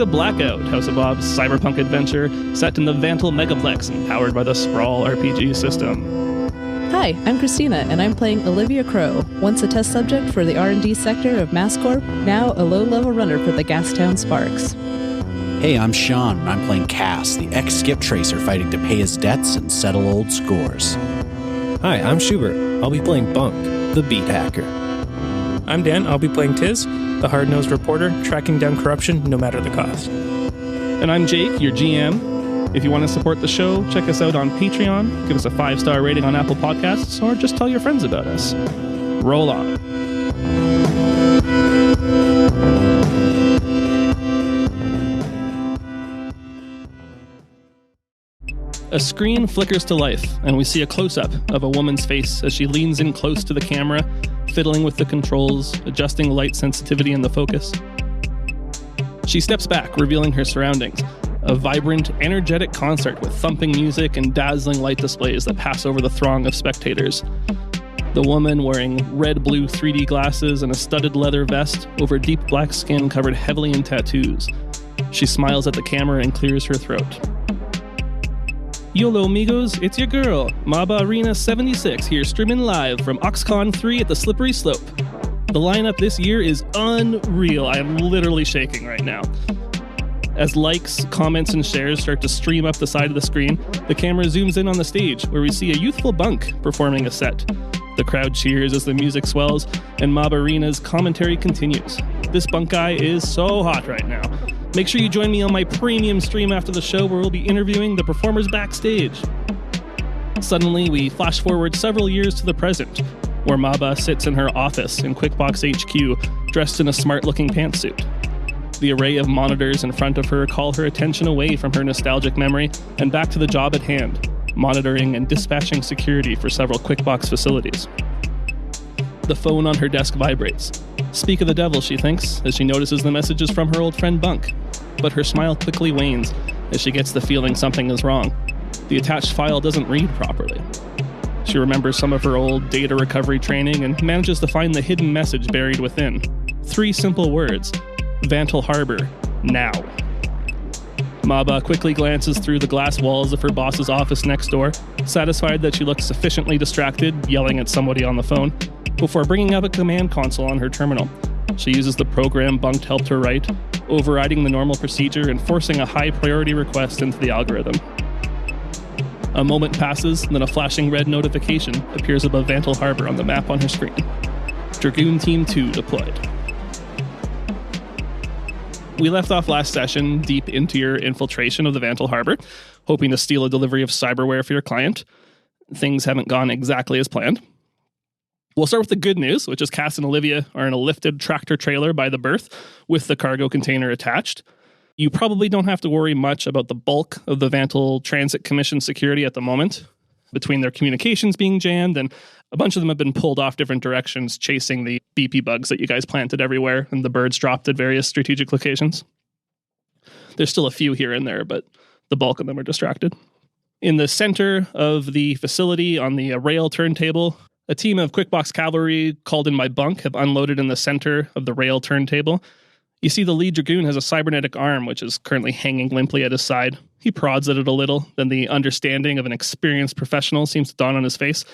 to Blackout, House of Bob's cyberpunk adventure set in the VanTle Megaplex and powered by the Sprawl RPG system. Hi, I'm Cristina, and I'm playing Olivia Crow, once a test subject for the R&D sector of MassCorp, now a low-level runner for the Gastown Sparks. Hey, I'm Shaun, and I'm playing Cass, the ex-skip tracer fighting to pay his debts and settle old scores. Hi, I'm Shubert. I'll be playing Bunk, the beat hacker. I'm Dan. I'll be playing Tiz, the hard-nosed reporter, tracking down corruption no matter the cost. And I'm Jake, your GM. If you want to support the show, check us out on Patreon, give us a 5-star rating on Apple Podcasts, or just tell your friends about us. Roll on. A screen flickers to life, and we see a close-up of a woman's face as she leans in close to the camera, fiddling with the controls, adjusting light sensitivity and the focus. She steps back, revealing her surroundings. A vibrant, energetic concert with thumping music and dazzling light displays that pass over the throng of spectators. The woman, wearing red-blue 3D glasses and a studded leather vest over deep black skin covered heavily in tattoos. She smiles at the camera and clears her throat. YOLO amigos, it's your girl, Maba Arena 76 here streaming live from OxCon 3 at the Slippery Slope. The lineup this year is unreal. I am literally shaking right now. As likes, comments, and shares start to stream up the side of the screen, the camera zooms in on the stage, where we see a youthful Bunk performing a set. The crowd cheers as the music swells, and Mob Arena's commentary continues. This Bunk guy is so hot right now. Make sure you join me on my premium stream after the show, where we'll be interviewing the performers backstage. Suddenly, we flash forward several years to the present, where Maba sits in her office in QuickBox HQ, dressed in a smart-looking pantsuit. The array of monitors in front of her call her attention away from her nostalgic memory and back to the job at hand, monitoring and dispatching security for several QuickBox facilities. The phone on her desk vibrates. Speak of the devil, she thinks, as she notices the messages from her old friend Bunk. But her smile quickly wanes as she gets the feeling something is wrong. The attached file doesn't read properly. She remembers some of her old data recovery training and manages to find the hidden message buried within. 3 simple words. VanTle Harbour, now. Maba quickly glances through the glass walls of her boss's office next door, satisfied that she looks sufficiently distracted, yelling at somebody on the phone, before bringing up a command console on her terminal. She uses the program Bunk helped her write, overriding the normal procedure and forcing a high-priority request into the algorithm. A moment passes, then a flashing red notification appears above VanTle Harbour on the map on her screen. Dragoon Team 2 deployed. We left off last session deep into your infiltration of the VanTle Harbour, hoping to steal a delivery of cyberware for your client. Things haven't gone exactly as planned. We'll start with the good news, which is Cass and Olivia are in a lifted tractor trailer by the berth with the cargo container attached. You probably don't have to worry much about the bulk of the VanTle Transit Commission security at the moment, between their communications being jammed, and a bunch of them have been pulled off different directions chasing the BP bugs that you guys planted everywhere and the birds dropped at various strategic locations. There's still a few here and there, but the bulk of them are distracted. In the center of the facility on the rail turntable, a team of QuickBox cavalry called in by Bunk have unloaded in the center of the rail turntable. You see the lead Dragoon has a cybernetic arm, which is currently hanging limply at his side. He prods at it a little, then the understanding of an experienced professional seems to dawn on his face,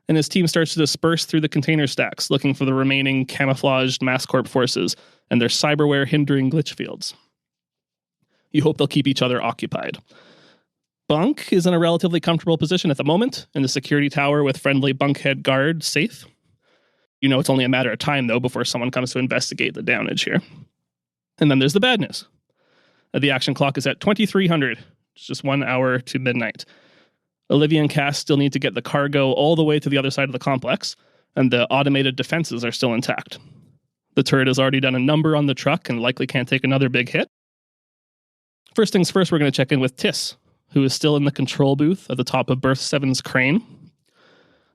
and his team starts to disperse through the container stacks, looking for the remaining camouflaged MassCorp forces and their cyberware hindering glitch fields. You hope they'll keep each other occupied. Bunk is in a relatively comfortable position at the moment, in the security tower with friendly Bunkhead guard safe. You know it's only a matter of time, though, before someone comes to investigate the downage here. And then there's the bad news. The action clock is at 2300. It's just 1 hour to midnight. Olivia and Cass still need to get the cargo all the way to the other side of the complex, and the automated defenses are still intact. The turret has already done a number on the truck and likely can't take another big hit. First things first, we're going to check in with Tiss, who is still in the control booth at the top of Berth 7's crane.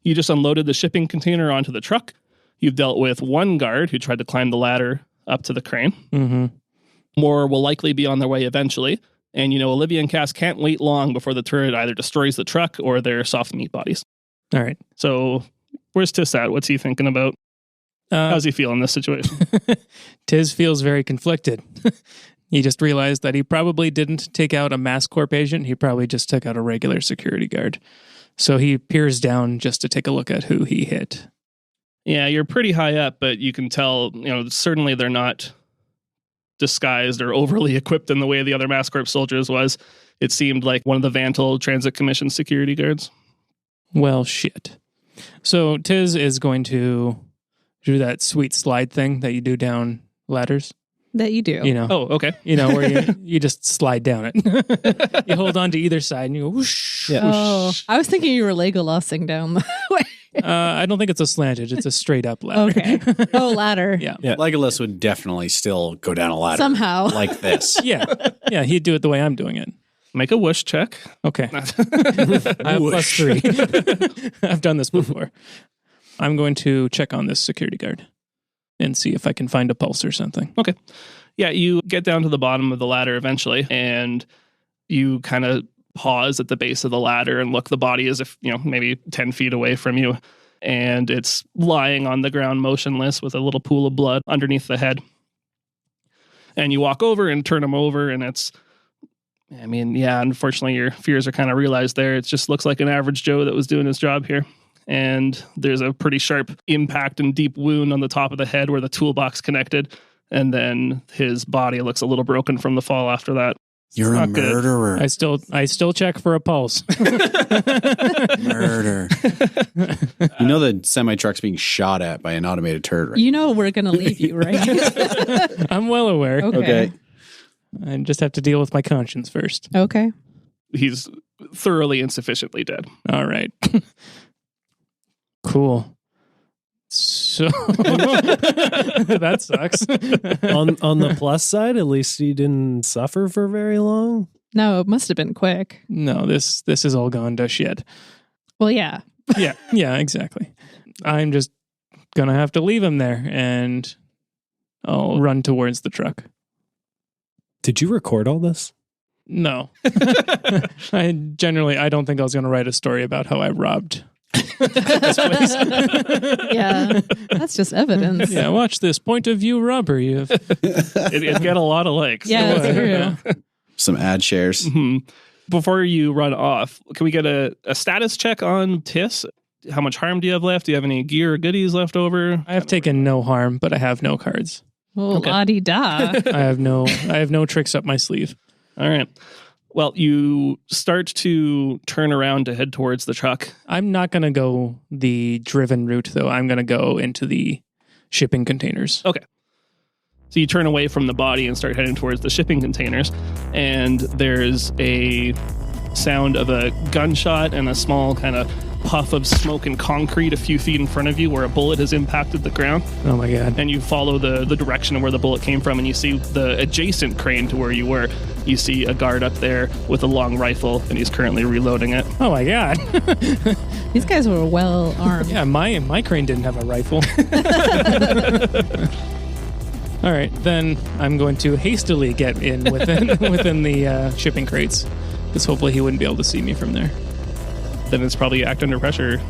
You just unloaded the shipping container onto the truck. You've dealt with one guard who tried to climb the ladder up to the crane. Mm-hmm. More will likely be on their way eventually. And you know, Olivia and Cass can't wait long before the turret either destroys the truck or their soft meat bodies. All right. So where's Tiss at? What's he thinking about? How's he feel in this situation? Tiz feels very conflicted. He just realized that he probably didn't take out a MassCorp agent. He probably just took out a regular security guard. So he peers down just to take a look at who he hit. Yeah, you're pretty high up, but you can tell, certainly they're not disguised or overly equipped in the way the other MassCorp soldiers was. It seemed like one of the VanTle Transit Commission security guards. Well, shit. So Tiz is going to do that sweet slide thing that you do down ladders. That you do. Oh, okay. Where you just slide down it. You hold on to either side and you go whoosh. Yeah. Oh, I was thinking you were Legolasing down the way. I don't think it's a slanted. It's a straight up ladder. Okay. Oh, ladder. Yeah. Legolas would definitely still go down a ladder. Somehow. Like this. Yeah. Yeah, he'd do it the way I'm doing it. Make a whoosh check. Okay. I have +3. I've done this before. I'm going to check on this security guard and see if I can find a pulse or something. Okay. Yeah, you get down to the bottom of the ladder eventually, and you kind of pause at the base of the ladder and look. The body is, maybe 10 feet away from you, and it's lying on the ground motionless with a little pool of blood underneath the head. And you walk over and turn him over, and unfortunately your fears are kind of realized there. It just looks like an average Joe that was doing his job here. And there's a pretty sharp impact and deep wound on the top of the head where the toolbox connected. And then his body looks a little broken from the fall after that. You're a murderer. I still check for a pulse. Murder. The semi-truck's being shot at by an automated turd, right? We're going to leave you, right? I'm well aware. Okay. I just have to deal with my conscience first. Okay. He's thoroughly insufficiently dead. All right. Cool. So that sucks. on the plus side, at least he didn't suffer for very long. No, it must have been quick. No, this is all gone to shit. Well, yeah. Yeah, exactly. I'm just gonna have to leave him there, and I'll run towards the truck. Did you record all this? No. I don't think I was gonna write a story about how I robbed this place. Yeah, that's just evidence. Yeah, watch this point of view robbery. It got a lot of likes. Yeah, that's true. Some ad shares. Mm-hmm. Before you run off, can we get a status check on Tiss? How much harm do you have left? Do you have any gear or goodies left over? I have taken no harm, but I have no cards. Oh, la-di-da. I have no tricks up my sleeve. All right. Well, you start to turn around to head towards the truck. I'm not going to go the driven route, though. I'm going to go into the shipping containers. Okay. So you turn away from the body and start heading towards the shipping containers. And there's a sound of a gunshot and a small kind of puff of smoke and concrete a few feet in front of you where a bullet has impacted the ground. Oh my God. And you follow the direction of where the bullet came from, and you see the adjacent crane to where you were. You see a guard up there with a long rifle, and he's currently reloading it. Oh my God. These guys were well armed. Yeah, my crane didn't have a rifle. All right, then I'm going to hastily get in within the shipping crates, because hopefully he wouldn't be able to see me from there. Then it's probably act under pressure.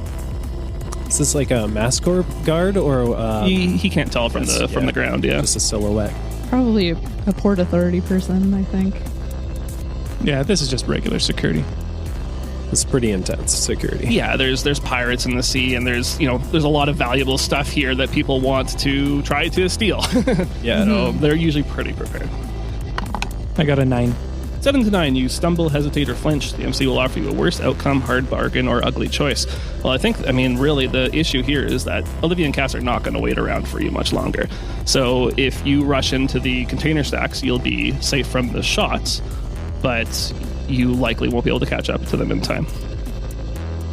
Is this like a MassCorp guard or He can't tell from the ground. Yeah, just a silhouette? Probably a Port Authority person, I think. Yeah, this is just regular security. It's pretty intense security. Yeah, there's pirates in the sea, and there's a lot of valuable stuff here that people want to try to steal. Yeah, so they're usually pretty prepared. I got a 9. 7 to 9, you stumble, hesitate, or flinch. The MC will offer you a worse outcome, hard bargain, or ugly choice. Well, really the issue here is that Olivia and Cass are not going to wait around for you much longer. So if you rush into the container stacks, you'll be safe from the shots, but you likely won't be able to catch up to them in time.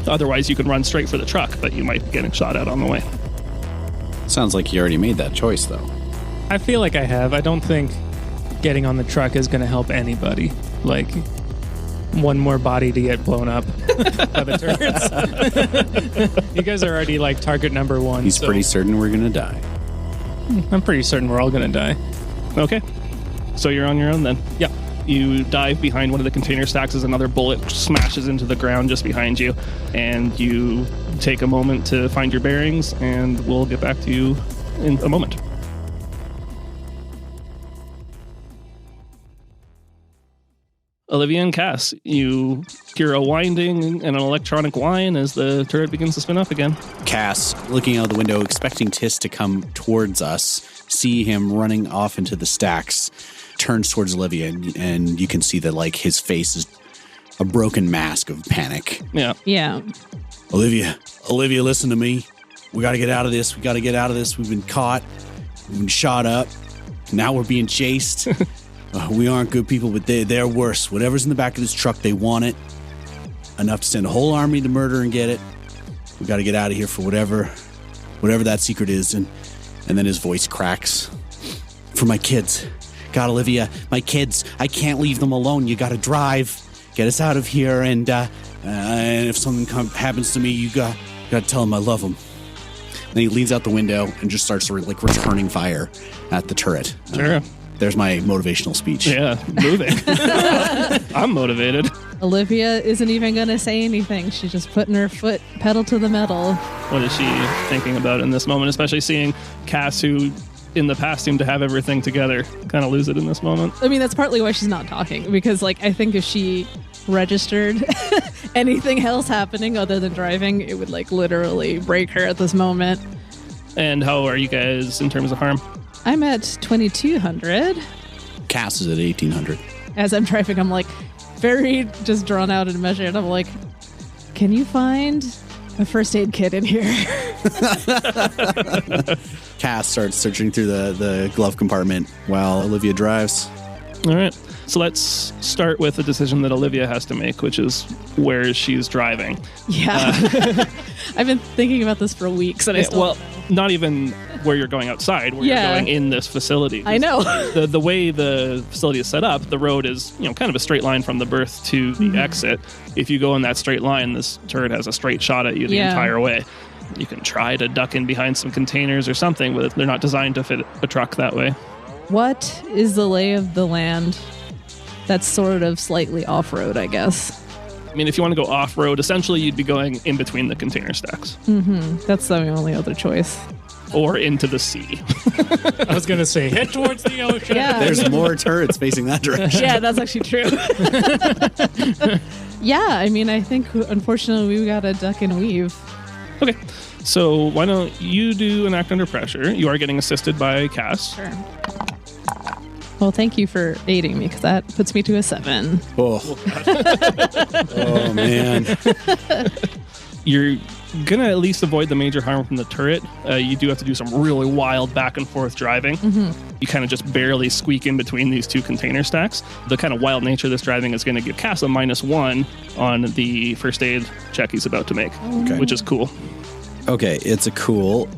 Otherwise, you can run straight for the truck, but you might be getting shot at on the way. Sounds like you already made that choice, though. I feel like I have. I don't think getting on the truck is going to help anybody. Like, one more body to get blown up by the turrets. You guys are already like target number 1. He's pretty certain we're going to die. I'm pretty certain we're all going to die. Okay. So you're on your own then? Yep. You dive behind one of the container stacks as another bullet smashes into the ground just behind you, and you take a moment to find your bearings, and we'll get back to you in a moment. Olivia and Cass, you hear a winding and an electronic whine as the turret begins to spin up again. Cass, looking out the window, expecting Tis to come towards us, see him running off into the stacks, turns towards Olivia, and you can see that like his face is a broken mask of panic. Yeah. Yeah. Olivia, listen to me. We got to get out of this. We've been caught. We've been shot up. Now we're being chased. We aren't good people, but they're worse. Whatever's in the back of this truck, they want it. Enough to send a whole army to murder and get it. We got to get out of here for whatever that secret is. And then his voice cracks. For my kids. God, Olivia, my kids. I can't leave them alone. You got to drive. Get us out of here. And if something happens to me, you got to tell them I love them. Then he leans out the window and just starts like returning fire at the turret. Sure. There's my motivational speech. Yeah, moving. I'm motivated. Olivia isn't even going to say anything. She's just putting her foot pedal to the metal. What is she thinking about in this moment, especially seeing Cass, who in the past seemed to have everything together, kind of lose it in this moment? I mean, that's partly why she's not talking, because like I think if she registered anything else happening other than driving, it would like literally break her at this moment. And how are you guys in terms of harm? I'm at 2,200. Cass is at 1,800. As I'm driving, I'm like very just drawn out and measured. I'm like, can you find a first aid kit in here? Cass starts searching through the glove compartment while Olivia drives. All right. So let's start with a decision that Olivia has to make, which is where she's driving. Yeah. I've been thinking about this for weeks, and I still don't know. Not even where you're going outside, where you're going in this facility. I know. The way the facility is set up, the road is kind of a straight line from the berth to the exit. If you go in that straight line, this turret has a straight shot at you the entire way. You can try to duck in behind some containers or something, but they're not designed to fit a truck that way. What is the lay of the land that's sort of slightly off-road, I guess? I mean, if you want to go off-road, essentially you'd be going in between the container stacks. That's the only other choice. Or into the sea. I was going to say, head towards the ocean. Yeah. There's more turrets facing that direction. Yeah, that's actually true. Yeah, I mean, I think, unfortunately, we got to duck and weave. Okay, so why don't you do an act under pressure? You are getting assisted by Cass. Sure. Well, thank you for aiding me, because that puts me to a 7. Oh, oh man. You're going to at least avoid the major harm from the turret. You do have to do some really wild back and forth driving. You kind of just barely squeak in between these two container stacks. The kind of wild nature of this driving is going to give Cass a -1 on the first aid check he's about to make, which is cool. Okay, it's a cool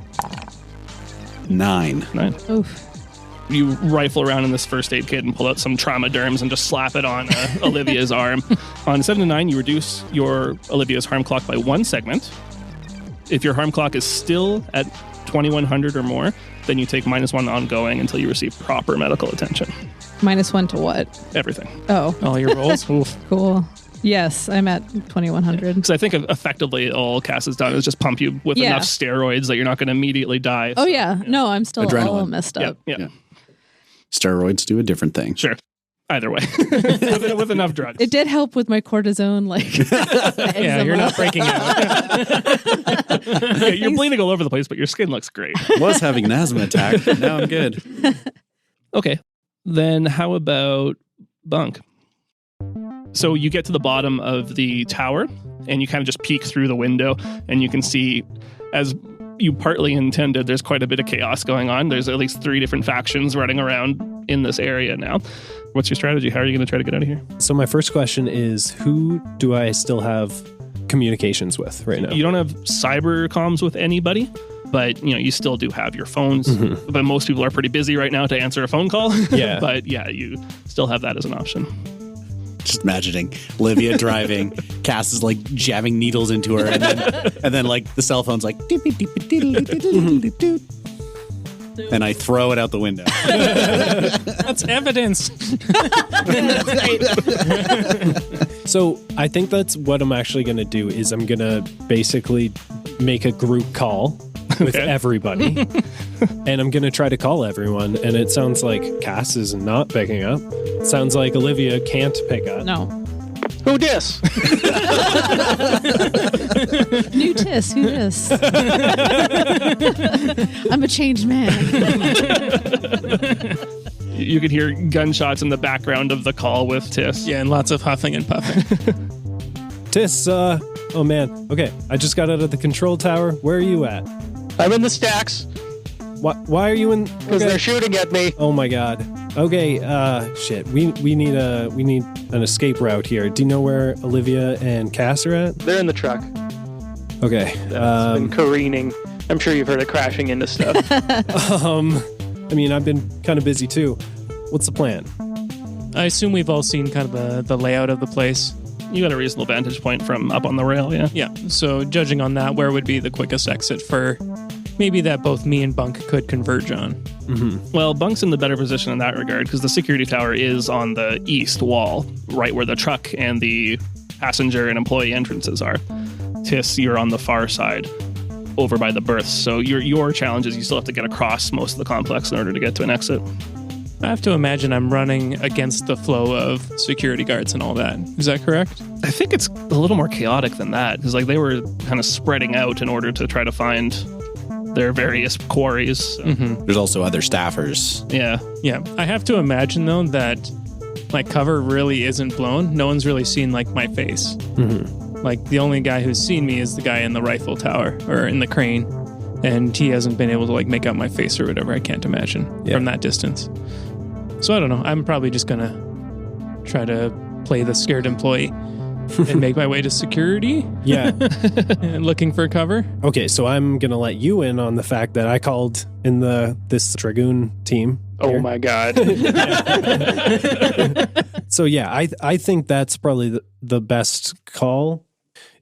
9. 9. Oof. You rifle around in this first aid kit and pull out some trauma derms and just slap it on Olivia's arm. On 7 to 9, you reduce your Olivia's harm clock by 1 segment. If your harm clock is still at 2,100 or more, then you take -1 ongoing until you receive proper medical attention. -1 to what? Everything. Oh, All your rolls? Oof. cool. Yes, I'm at 2,100. Because I think effectively all Cass has done is just pump you with enough steroids that you're not going to immediately die. Oh, yeah. No, I'm still all Adrenaline. messed up. Yeah. Steroids do a different thing. Sure. Either way. with enough drugs. It did help with my cortisone, Yeah, you're not breaking out. Yeah, you're bleeding all over the place, but your skin looks great. I was having an asthma attack, but now I'm good. Okay. Then how about Bunk? So you get to the bottom of the tower and you kind of just peek through the window and you can see, as you partly intended, there's quite a bit of chaos going on. There's at least 3 different factions running around in this area now. What's your strategy? How are you going to try to get out of here? So my first question is, who do I still have communications with right now? You don't have cyber comms with anybody, but you still do have your phones. But most people are pretty busy right now to answer a phone call. Yeah. But yeah, you still have that as an option. Just imagining Olivia driving, Cass is like jabbing needles into her, and then like the cell phone's like doopy doopy doodle doodle doodle doot. And I throw it out the window. That's evidence. So I think that's what I'm actually going to do is I'm going to basically make a group call with everybody. And I'm going to try to call everyone. And it sounds like Cass is not picking up. It sounds like Olivia can't pick up. No. Who dis? New Tiss, who dis? I'm a changed man. You can hear gunshots in the background of the call with Tiss. Yeah, and lots of huffing and puffing. Tiss, oh man. Okay, I just got out of the control tower. Where are you at? I'm in the stacks Why are you in? because they're shooting at me. Oh my god. Okay, shit. We need an escape route here. Do you know where Olivia and Cass are at? They're in the truck. Okay. Been careening. I'm sure you've heard of crashing into stuff. I mean, I've been kind of busy too. What's the plan? I assume we've all seen kind of the layout of the place. You got a reasonable vantage point from up on the rail, yeah? Yeah, so judging on that, where would be the quickest exit for maybe that both me and Bunk could converge on? Mm-hmm. Well, Bunk's in the better position in that regard because the security tower is on the east wall, right where the truck and the passenger and employee entrances are. Tiss, you're on the far side, over by the berths. So your challenge is you still have to get across most of the complex in order to get to an exit. I have to imagine I'm running against the flow of security guards and all that. Is that correct? I think it's a little more chaotic than that because like they were kind of spreading out in order to try to find their various quarries. So, There's also other staffers. yeah. Yeah. I have to imagine, though, that my cover really isn't blown. No one's really seen, like, my face. Mm-hmm. Like, the only guy who's seen me is the guy in the rifle tower or in the crane. And he hasn't been able to, like, make out my face or whatever, I can't imagine, from that distance. So I don't know. I'm probably just going to try to play the scared employee and make my way to security. Yeah. And looking for cover. Okay, so I'm gonna let you in on the fact that I called in this Dragoon team. Oh here. my god. So yeah, I think that's probably the best call.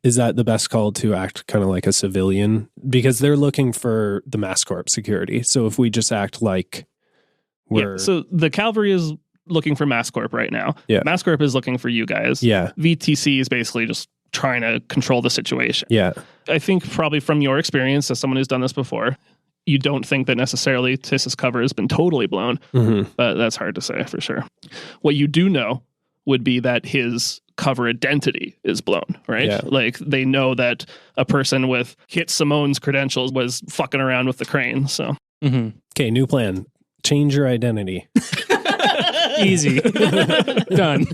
Is that the best call to act kind of like a civilian? Because they're looking for the MassCorp security. So if we just act like we're... Yeah. So the cavalry is looking for MassCorp right now. Yeah. MassCorp is looking for you guys. Yeah. VTC is basically just trying to control the situation. Yeah. I think probably from your experience as someone who's done this before, you don't think that necessarily Tiss's cover has been totally blown, Mm-hmm. but that's hard to say for sure. What you do know would be that his cover identity is blown, right? Yeah. Like they know that a person with Hit Simone's credentials was fucking around with the crane. So Okay, new plan. Change your identity. Easy. Done.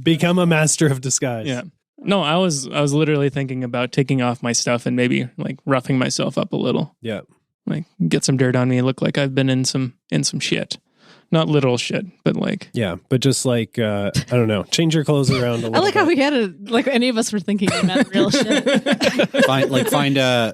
Become a master of disguise. Yeah. No, I was literally thinking about taking off my stuff and maybe like roughing myself up a little. Yeah. Like get some dirt on me, look like I've been in some shit. Not literal shit, but like Yeah, but just like I don't know, change your clothes around a little I like bit. how we had it, like any of us were thinking we meant real shit. Find a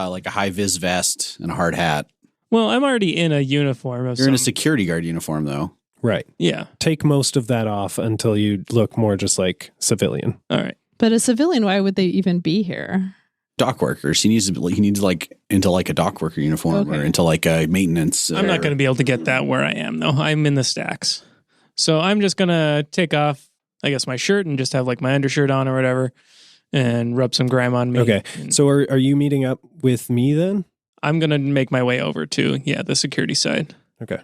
like a high vis vest and a hard hat. well, I'm already in a uniform of You're in a some- security guard uniform though. Right. Yeah. Take most of that off until you look more just like civilian. All right. But a civilian, why would they even be here? Dock workers. He needs like into like a dock worker uniform or Okay. into like a maintenance. I'm not going to be able to get that where I am though. I'm in the stacks. So I'm just going to take off, I guess, my shirt and just have like my undershirt on or whatever and rub some grime on me. Okay. And So are you meeting up with me then? I'm going to make my way over to, the security side. Okay.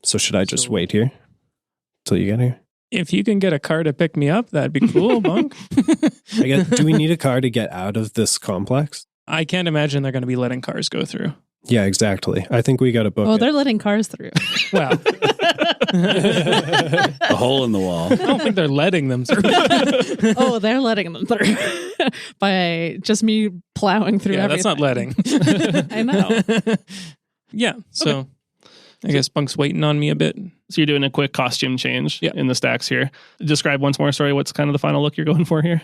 So should I just wait here till you get here? If you can get a car to pick me up, that'd be cool, Bunk. Do we need a car to get out of this complex? I can't imagine they're going to be letting cars go through. Yeah, exactly. I think we got to book Oh, it. they're letting cars through. Well, a hole in the wall. I don't think they're letting them through. Oh, they're letting them through by just me plowing through Yeah, that's everything. not letting. I know. Yeah, so I guess Bunk's waiting on me a bit. So you're doing a quick costume change Yeah. in the stacks here. Describe once more, sorry, what's kind of the final look you're going for here?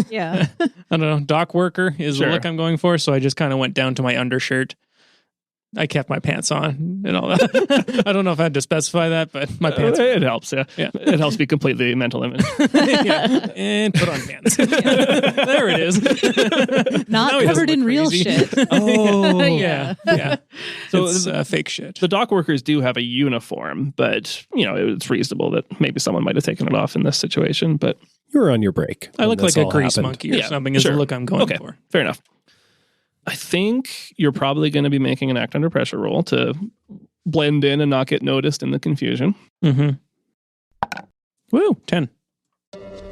Yeah. I don't know. Dock worker is Sure. the look I'm going for. So I just kind of went down to my undershirt. I kept my pants on and all that. I don't know if I had to specify that, but my pants. It helps, yeah. Yeah. It helps be completely mental image. Yeah. And put on pants. There it is. Not Now he doesn't covered in look real crazy. shit. Oh. Yeah. Yeah. So So it's fake shit. The dock workers do have a uniform, but, it's reasonable that maybe someone might have taken it off in this situation, but You were on your break. I when look like this a all grease happened. monkey or Yeah, something is sure. the look I'm going okay, for. fair enough. I think you're probably going to be making an act under pressure roll to blend in and not get noticed in the confusion. Mm-hmm. Woo, 10.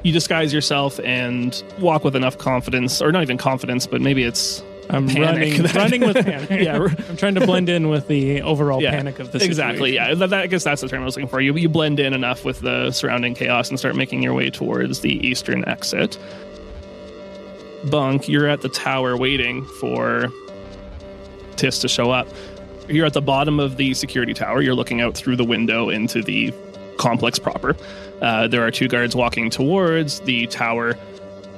You disguise yourself and walk with enough confidence, or not even confidence, but maybe it's I'm panic. running with panic. Yeah. I'm trying to blend in with the overall panic of the situation. Exactly, yeah. I guess that's the term I was looking for. You blend in enough with the surrounding chaos and start making your way towards the eastern exit. Bunk, you're at the tower waiting for Tis to show up. You're at the bottom of the security tower. You're looking out through the window into the complex proper. There are 2 guards walking towards the tower.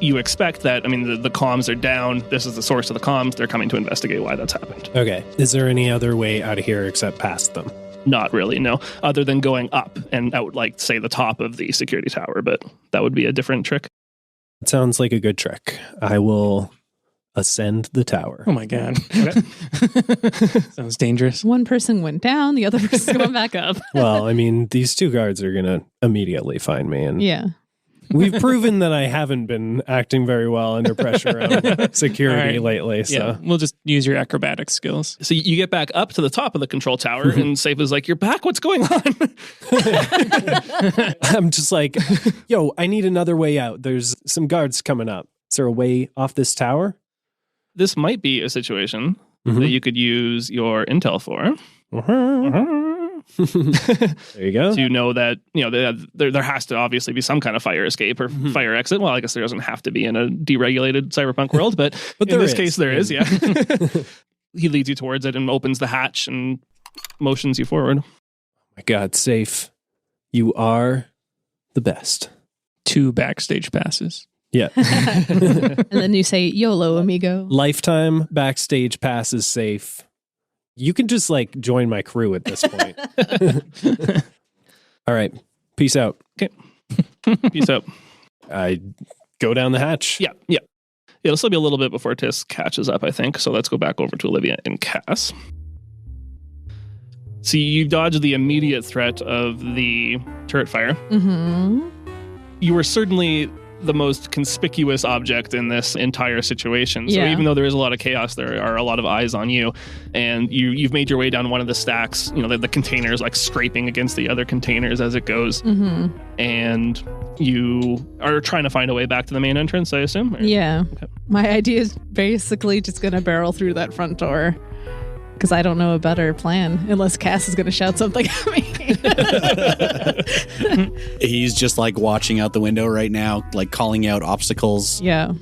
You expect that, the comms are down. This is the source of the comms. They're coming to investigate why that's happened. Okay. Is there any other way out of here except past them? Not really, no. Other than going up and out, like, say, the top of the security tower, but that would be a different trick. It sounds like a good trick. I will ascend the tower. Oh my God. Sounds dangerous. One person went down, the other person's going back up. Well, these 2 guards are going to immediately find me. And Yeah. we've proven that I haven't been acting very well under pressure on security lately. So Yeah, we'll just use your acrobatic skills. So you get back up to the top of the control tower, and Safe is like, "You're back? What's going on?" I'm just like, yo, I need another way out. There's some guards coming up. Is there a way off this tower? This might be a situation that you could use your intel for. There you go. To know that, there has to obviously be some kind of fire escape or fire exit. Well, I guess there doesn't have to be in a deregulated cyberpunk world, but in this case there is, yeah. He leads you towards it and opens the hatch and motions you forward. My God, Safe. You are the best. 2 backstage passes. Yeah. And then you say, YOLO, amigo. Lifetime backstage passes, Safe. You can just join my crew at this point. All right. Peace out. Okay. Peace out. I go down the hatch. Yeah. It'll still be a little bit before Tis catches up, I think. So let's go back over to Olivia and Cass. See, you dodge the immediate threat of the turret fire. Mm-hmm. You were certainly the most conspicuous object in this entire situation. So even though there is a lot of chaos, there are a lot of eyes on you, and you've made your way down one of the stacks. The containers scraping against the other containers as it goes, and you are trying to find a way back to the main entrance, I assume. Yeah. Okay. My idea is basically just going to barrel through that front door. Because I don't know a better plan, unless Cass is going to shout something at me. He's just watching out the window right now, calling out obstacles. Yeah.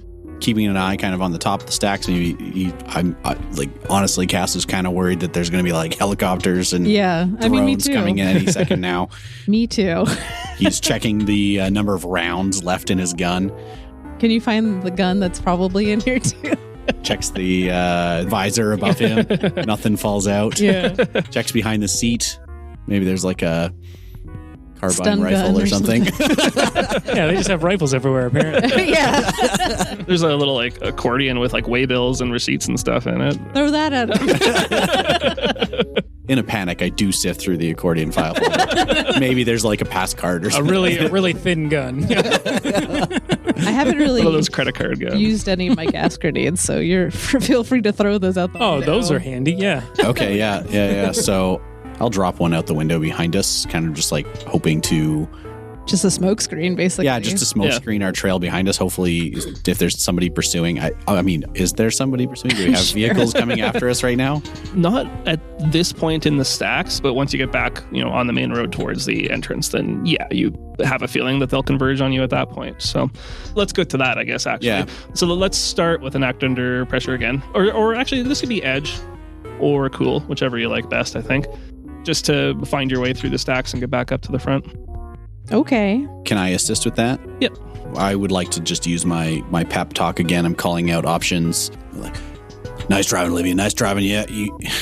Keeping an eye kind of on the top of the stacks. Maybe honestly, Cass is kind of worried that there's going to be helicopters and drones me too. coming in any second now. Me too. He's checking the number of rounds left in his gun. Can you find the gun that's probably in here too? Checks the visor above him. Nothing falls out. Yeah. Checks behind the seat. Maybe there's a carbine Stun rifle gun or something. Yeah, they just have rifles everywhere, apparently. Yeah. There's a little accordion with waybills and receipts and stuff in it. Throw that at him. In a panic, I do sift through the accordion file folder. Maybe there's a pass card or A something. really thin gun. I haven't really One of those credit card guns. used any of my gas grenades, so feel free to throw those out the window. Those are handy, yeah. Okay, yeah. So I'll drop one out the window behind us, kind of just hoping to... Just a smoke screen, basically. Yeah, just to smoke screen our trail behind us. Hopefully, if there's somebody pursuing... is there somebody pursuing? Do we have vehicles coming after us right now? Not at this point in the stacks, but once you get back, on the main road towards the entrance, then you have a feeling that they'll converge on you at that point. So let's go to that, I guess, actually. Yeah. So let's start with an act under pressure again. Or actually, this could be edge or cool, whichever you like best, I think. Just to find your way through the stacks and get back up to the front. Okay. Can I assist with that? Yep. I would like to just use my pep talk again. I'm calling out options. Nice driving, Olivia. Nice driving. Yeah,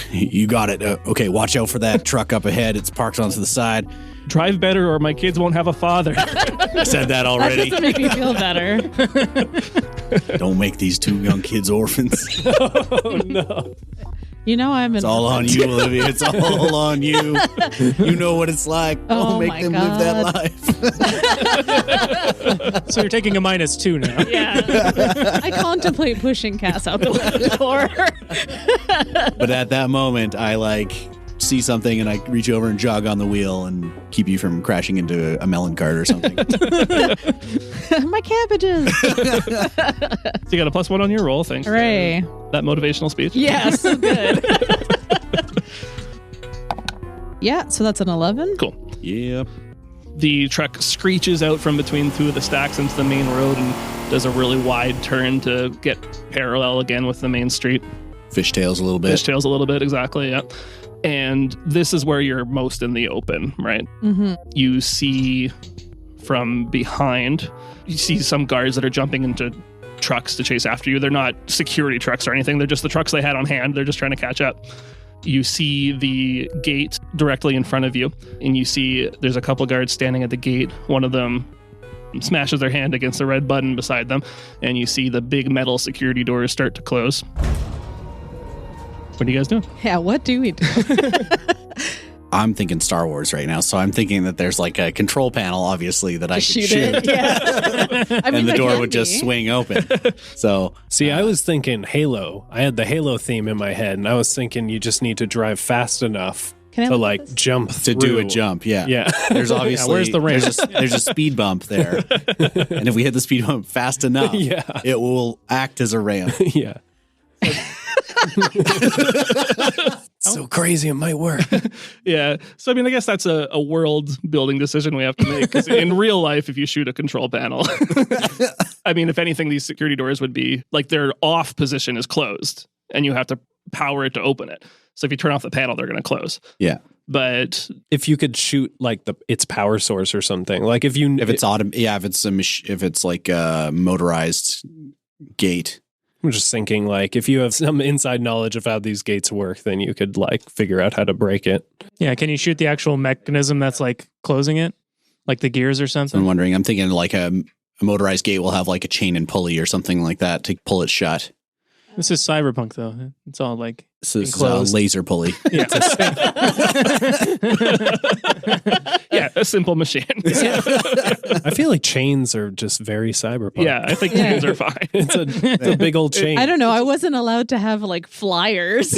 you got it. Okay, watch out for that truck up ahead. It's parked onto the side. Drive better or my kids won't have a father. I said that already. That doesn't make me feel better. Don't make these 2 young kids orphans. Oh, no. It's all on you, Olivia. It's all on you. You know what it's like. Oh, Don't make my them God. live that So you're taking a -2 now. Yeah. I contemplate pushing Cass out the door. But at that moment, I see something and I reach over and jog on the wheel and keep you from crashing into a melon cart or something. My cabbages. So you got a +1 on your roll. Thanks. Hooray. That motivational speech. Yeah, so good. Yeah, so that's an 11. Cool. Yep. The truck screeches out from between two of the stacks into the main road and does a really wide turn to get parallel again with the main street. Fishtails a little bit. Fishtails a little bit, exactly, yeah. And this is where you're most in the open, right? Mm-hmm. You see from behind, you see some guards that are jumping into trucks to chase after you. They're not security trucks or anything. They're just the trucks they had on hand. They're just trying to catch up. You see the gate directly in front of you, and you see there's a couple guards standing at the gate. One of them smashes their hand against the red button beside them, and you see the big metal security doors start to close. What are you guys doing? Yeah, what do we do? I'm thinking Star Wars right now, so I'm thinking that there's a control panel, obviously, that I could shoot. it. Yeah. I mean, And the there door can would just be. swing open. So See, I was thinking Halo. I had the Halo theme in my head, and I was thinking you just need to drive fast enough Can I to look at this? jump to through. do a jump, yeah. Yeah. There's obviously where's the ramp? There's a speed bump there, and if we hit the speed bump fast enough, Yeah. it will act as a ramp. Yeah. So crazy, it might work. Yeah. So, I mean, I guess that's a world building decision we have to make. Because in real life, if you shoot a control panel, I mean, if anything, these security doors would be their off position is closed and you have to power it to open it. So if you turn off the panel, they're going to close. Yeah. But If you could shoot its power source or something, if If it's if it's like a motorized gate. I'm just thinking, if you have some inside knowledge of how these gates work, then you could figure out how to break it. Yeah, can you shoot the actual mechanism that's closing it? Like the gears or So I'm something? wondering, I'm thinking a motorized gate will have a chain and pulley or something like that to pull it shut. This is cyberpunk though. It's all So it's a enclosed. laser pulley. Yeah. yeah, a simple machine. I feel like chains are just very cyberpunk. Yeah, I think Yeah. chains are fine. It's a big old chain. I don't know. I wasn't allowed to have flyers.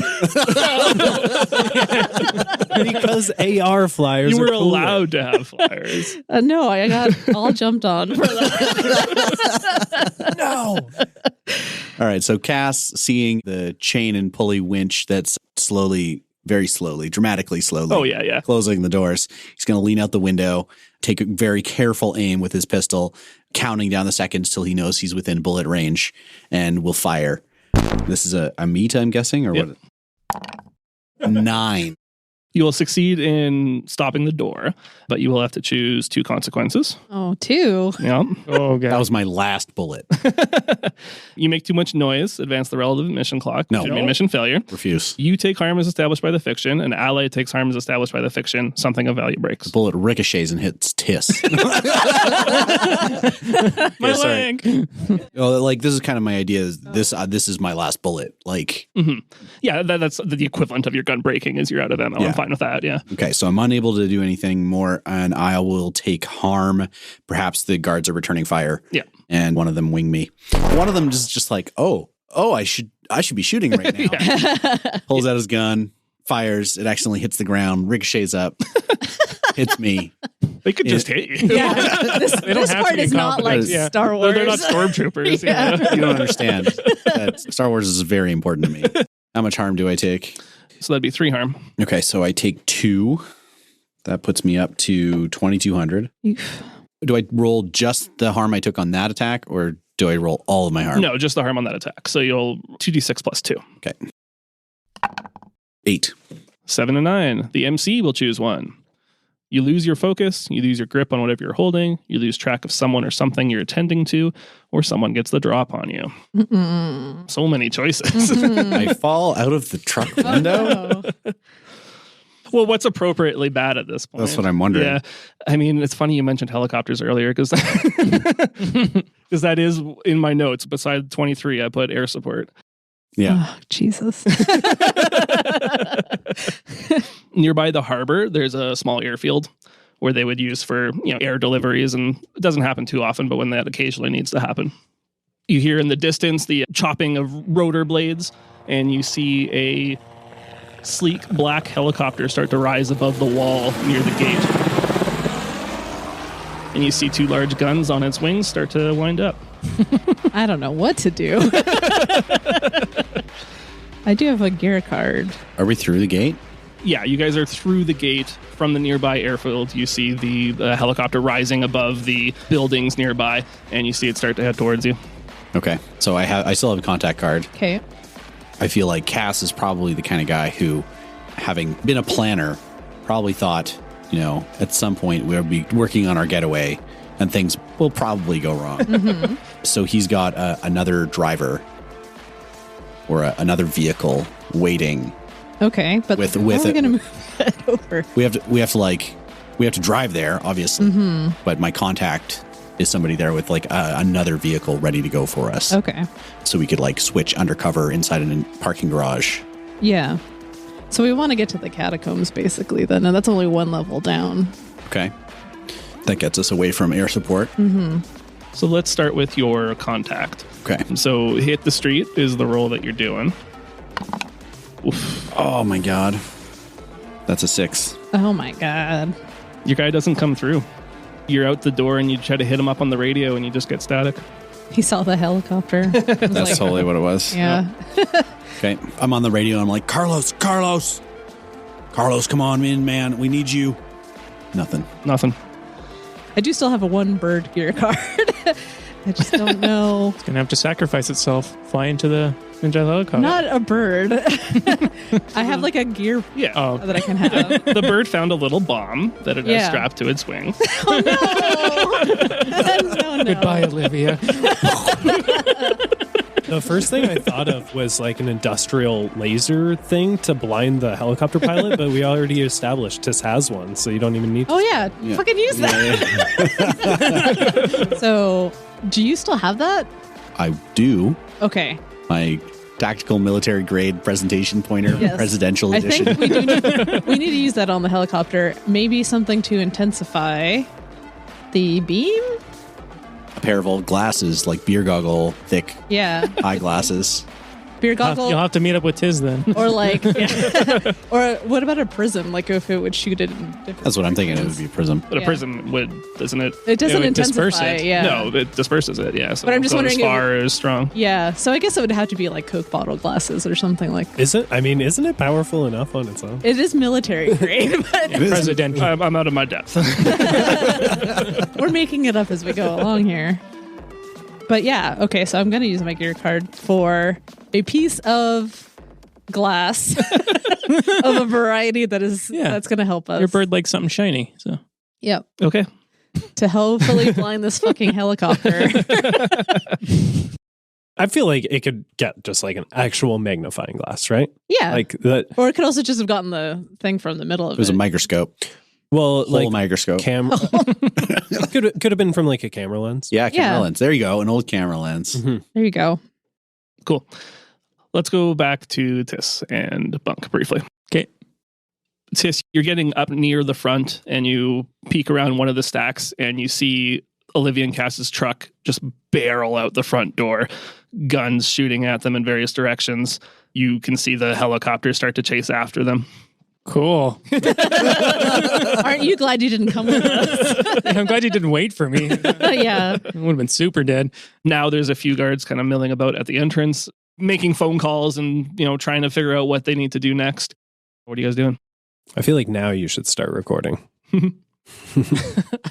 Because AR flyers You are were cooler. allowed to have flyers. No, I got all jumped on for that. No. All right, so Cass, seeing the chain and pulley winch that's very slowly, dramatically slowly. Oh, yeah. Closing the doors. He's going to lean out the window, take a very careful aim with his pistol, counting down the seconds till he knows he's within bullet range, and will fire. This is a meet, I'm guessing, or Yep. what? 9. You will succeed in stopping the door, but you will have to choose 2 consequences. Oh, 2. Yeah. Oh, God. That was my last bullet. You make too much noise, advance the relative mission clock. No. Which would mean mission failure. Refuse. You take harm as established by the fiction. An ally takes harm as established by the fiction. Something of value breaks. Bullet ricochets and hits Tiss. My sorry. leg. Oh, this is kind of my idea. This is my last bullet. Yeah, that's the equivalent of your gun breaking is you're out of ammo. Yeah. I'm fine with that, yeah. Okay, so I'm unable to do anything more, and I will take harm. Perhaps the guards are returning fire. Yeah. And one of them wing me. One of them is just I should be shooting right now. Pulls out his gun, fires. It accidentally hits the ground, ricochets up, hits me. They could just hit you. Yeah, this have part to be is not like confident. Yeah. Star Wars. They're not stormtroopers. Yeah. Yeah. You don't understand that Star Wars is very important to me. How much harm do I take? So that'd be 3 harm. Okay, so I take 2. That puts me up to 2,200. Do I roll just the harm I took on that attack, or do I roll all of my harm? No, just the harm on that attack. So you'll 2d6 plus 2. Okay. 8. 7 and 9. The MC will choose 1. You lose your focus, you lose your grip on whatever you're holding, you lose track of someone or something you're attending to, or someone gets the drop on you. Mm-mm. So many choices. I fall out of the truck window? Oh. Well, what's appropriately bad at this point? That's what I'm wondering. Yeah. I mean, it's funny you mentioned helicopters earlier because that is in my notes. Beside 23, I put air support. Yeah. Oh, Jesus. Nearby the harbor, there's a small airfield where they would use for air deliveries, and it doesn't happen too often, but when that occasionally needs to happen. You hear in the distance the chopping of rotor blades, and you see a sleek black helicopter start to rise above the wall near the gate. And you see 2 large guns on its wings start to wind up. I don't know what to do. I do have a gear card. Are we through the gate? Yeah, you guys are through the gate from the nearby airfield. You see the helicopter rising above the buildings nearby, and you see it start to head towards you. Okay, so I still have a contact card. Okay. I feel like Cass is probably the kind of guy who, having been a planner, probably thought, at some point we'll be working on our getaway and things will probably go wrong. Mm-hmm. So he's got another driver or another vehicle waiting. Okay, but with how are we going to move that over? We have to drive there, obviously. Mm-hmm. But my contact is somebody there with another vehicle ready to go for us. Okay. So we could switch undercover inside a parking garage. Yeah. So we want to get to the catacombs basically then, and that's only 1 level down. Okay. That gets us away from air support. Mm-hmm. So let's start with your contact. Okay. So hit the street is the roll that you're doing. Oof. Oh my god. That's a 6. Oh my god. Your guy doesn't come through. You're out the door and you try to hit him up on the radio and you just get static. He saw the helicopter. That's totally what it was. Yeah. Okay. I'm on the radio and I'm like, Carlos, come on in, man. We need you. Nothing. I do still have a 1 bird gear card. I just don't know. It's going to have to sacrifice itself, fly into the helicopter. Not a bird. I have a gear that I can have. The bird found a little bomb that it has Yeah. strapped to its wing. Oh no. No. Goodbye, Olivia. The first thing I thought of was an industrial laser thing to blind the helicopter pilot, but we already established Tiss has one, so you don't even need to. Oh yeah. Fucking use that. Yeah. So, do you still have that? I do. Okay. My tactical military grade presentation pointer, Yes. presidential I edition. think we need to use that on the helicopter. Maybe something to intensify the beam? A pair of old glasses, beer goggle, thick Yeah. eyeglasses. Beer goggle. You'll have to meet up with Tiz then. Or or what about a prism? If it would shoot it in different That's what I'm thinking. It would directions. be a prism. But a Yeah. prism doesn't it? It doesn't would disperse intensify. it. Yeah. No, it disperses it, yeah. So But I'm just it goes wondering as far as strong. Yeah. So I guess it would have to be Coke bottle glasses or something like that. Isn't it powerful enough on its own? It is military grade, but Presidential. I'm out of my depth. we're making it up as we go along here. But yeah, okay, so I'm going to use my gear card for a piece of glass of a variety that's going to help us. Your bird likes something shiny, so. Yep. Okay. To hopefully blind this fucking helicopter. I feel like it could get just an actual magnifying glass, right? Yeah. That. Or it could also just have gotten the thing from the middle of It was a microscope. Well, Whole microscope. camera could have been from a camera lens. Yeah, camera Yeah. lens. There you go. An old camera lens. Mhm. There you go. Cool. Let's go back to Tiss and Bunk briefly. Okay. Tiss, you're getting up near the front and you peek around one of the stacks and you see Olivia and Cass's truck just barrel out the front door, guns shooting at them in various directions. You can see the helicopter start to chase after them. Cool. Aren't you glad you didn't come with us? I'm glad you didn't wait for me. Yeah. I would have been super dead. Now there's a few guards kind of milling about at the entrance, making phone calls and, trying to figure out what they need to do next. What are you guys doing? I feel like now you should start recording. I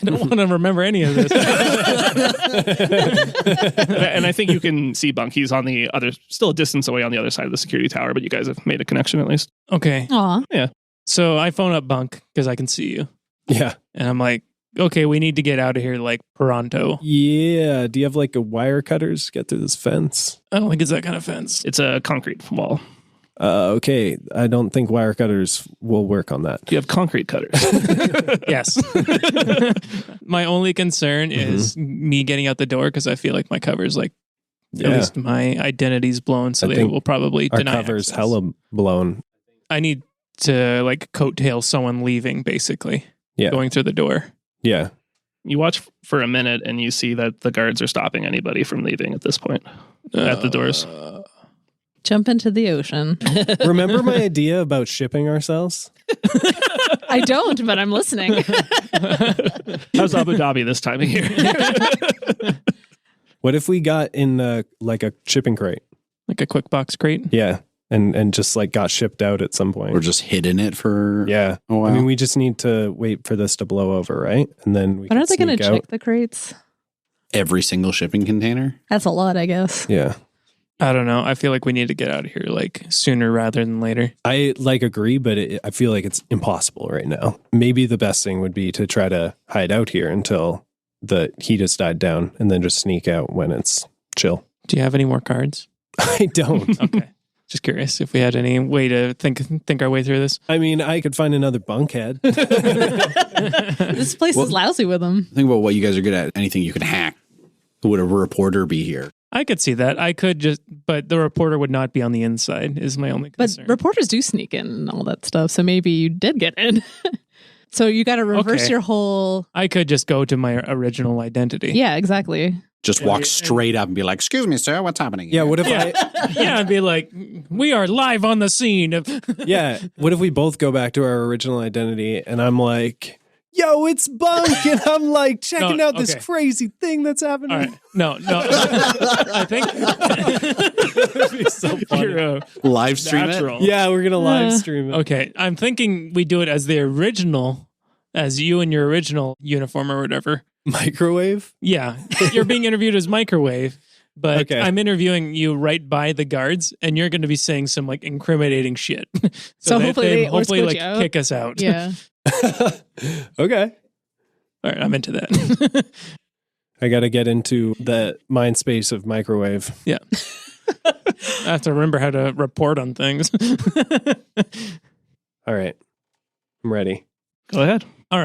don't want to remember any of this. And I think you can see Bunk. He's on the other, still a distance away on the other side of the security tower, but you guys have made a connection at least. Okay. Aw. So I phone up Bunk because I can see you. Yeah. And I'm like, okay, we need to get out of here pronto. Yeah. Do you have a wire cutters to get through this fence? I don't think it's that kind of fence. It's a concrete wall. Okay. I don't think wire cutters will work on that. You have concrete cutters. Yes. My only concern is me getting out the door because I feel like my cover's at least my identity's blown, so I they think will probably Our deny cover's access. hella blown. I need to coattail someone leaving, basically. going through the door. Yeah. You watch for a minute and you see that the guards are stopping anybody from leaving at this point at the doors. Jump into the ocean. Remember my idea about shipping ourselves? I don't, but I'm listening. How's Abu Dhabi this time of year? What if we got in like a shipping crate? Like a quick box crate? Yeah. And just like got shipped out at some point. Or just hid in it for Yeah. a while. I mean, we just need to wait for this to blow over, right? And then we But aren't they going to sneak out. check the crates? Every single shipping container? That's a lot, I guess. Yeah. I don't know. I feel like we need to get out of here like sooner rather than later. I like agree, but I feel like it's impossible right now. Maybe the best thing would be to try to hide out here until the heat has died down and then just sneak out when it's chill. Do you have any more cards? I don't. Okay. Just curious if we had any way to think our way through this. I mean, I could find another bunkhead. This place is lousy with them. Think about what you guys are good at. Anything you can hack. Would a reporter be here? I could see that. I could but the reporter would not be on the inside is my only But concern. reporters do sneak in and all that stuff. So maybe you did get in. So you got to reverse Okay. your whole. I could just go to my original identity. Yeah, exactly. Just walk straight up and be like, excuse me, sir, what's happening Yeah, here? what if Yeah, I'd be like, we are live on the scene. what if we both go back to our original identity and I'm like, yo, it's Bunk, and I'm like checking No, out this okay. crazy thing that's happening. All right. No. I think It'd be so funny. you're Live stream Natural. Yeah, we're gonna live stream it. okay. I'm thinking we do it as the original, as you in your original uniform or whatever. Microwave? Yeah, you're being interviewed as Microwave, but Okay. I'm interviewing you right by the guards, and you're going to be saying some like incriminating shit. So that hopefully they they hopefully escort like you out. kick us out. Yeah. Okay. All right, I'm into that. I gotta get into the mind space of microwave. Yeah, I have to remember how to report on things. All right. I'm ready. Go ahead. All